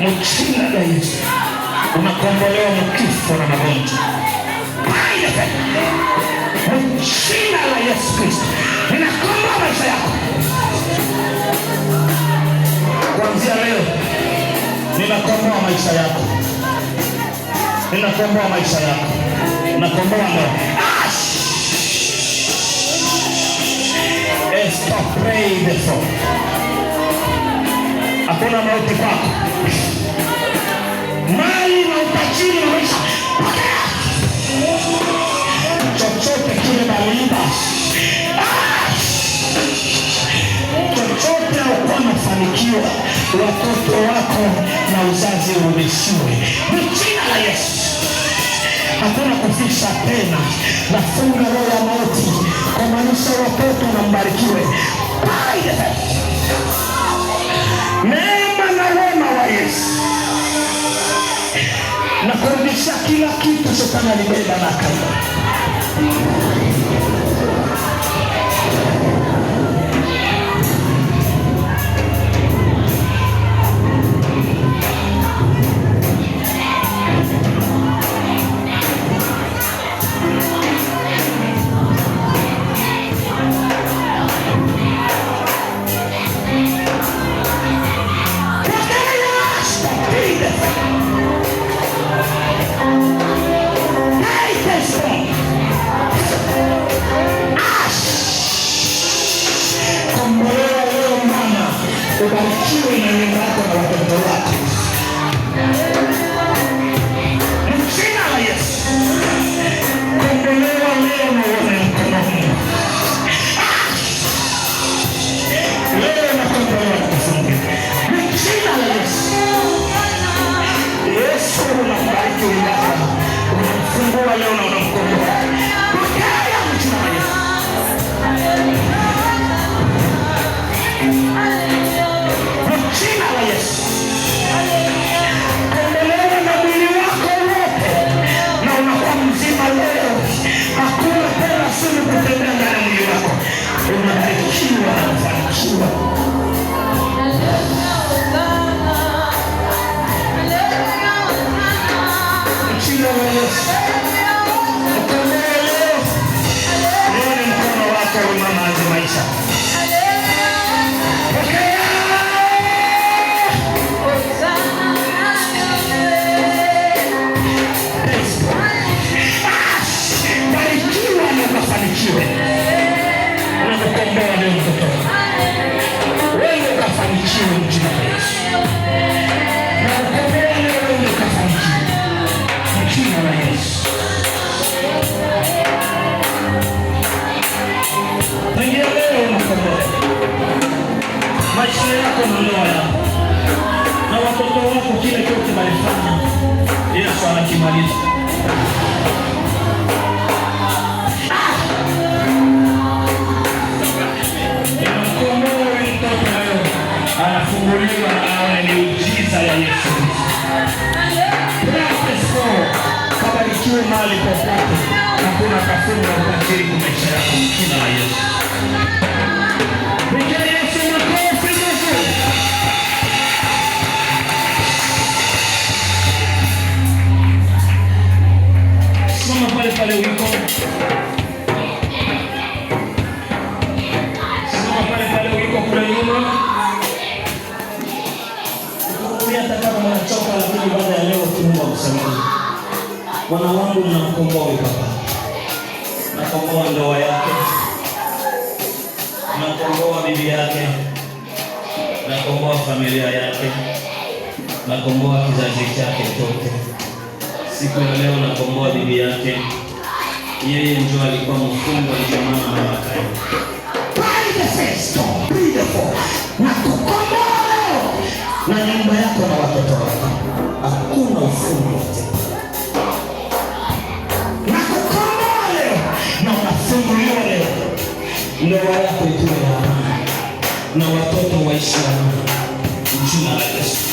Mchina la Yesu unakombolewa mkifo na magonjwa. Mchina la Yesu Kristo ninakomboa maisha yako. Kuanzia leo ninakomboa maisha yako. Ninakomboa maisha yako. Nakomboa leo. Stop praying for. Hakuna mauti kwako. Mali na utajiri na maisha. Chochote kile baliba. Chochote haukuwa umefanikiwa, watoto wako na uzazi urudishiwe. Jina la Yesu. Hakuna kufisha tena. Nafunga roho ya mauti kwa maisha ya watoto na mbarikiwe. Neema na wema wa Yesu. Na kurudisha kila kitu shetani alibeba na kaiba. Ubarikiwe na nyumba yako na watoto wako. Jina la Yesu. Kombolewa leo na uone mkono Mungu. Leo na kombolewa na kufunga. Jina la Yesu. Yesu unambariki wako. Unamfungua leo na unamkomboa. Pokea jina la Yesu. Jina la Yesu. Kombolewa na mwili wako wote na unakuwa mzima leo. Hakuna tena sumu kutembea ndani ya mwili wako. Unabarikiwa na kufanikiwa. Jina la Yesu. Kombolewa leo. Leo ni mkono wako unamazi maisha. Unakomboa leo mtoto. Wewe ukafanikiwe jina la Yesu. Unakomboa leo wewe ukafanikiwe jina la Yesu. Ndio leo unakomboa maisha yako na ndoa yako na watoto wako, kile chote balifanya Yesu anakimaliza. Anafunguliwa na aone miujiza ya Yesu. Kabarikiwe mahali popote. Hakuna kafunga ukatili kwa maisha yako. Jina la Yesu. Pigia Yesu makofi mazuri. Simama pale pale uliko. Simama pale pale uliko kule nyuma. Hata kama unachoka, lakini baada ya leo tunaomba msamaha. Bwana wangu ninakukomboa Baba. Nakomboa ndoa yake. Nakomboa bibi yake. Nakomboa familia yake. Nakomboa kizazi chake chote. Siku ya leo nakomboa bibi yake. Yeye ndio alikuwa mfungwa wa jamaa na Makai. Na nyumba yako na watoto wako. Hakuna ufungu wote. Nakukomboa leo na unafunguliwa leo. Ndoa yako ituwe na amani na watoto waishi na amani. Jina la Yesu.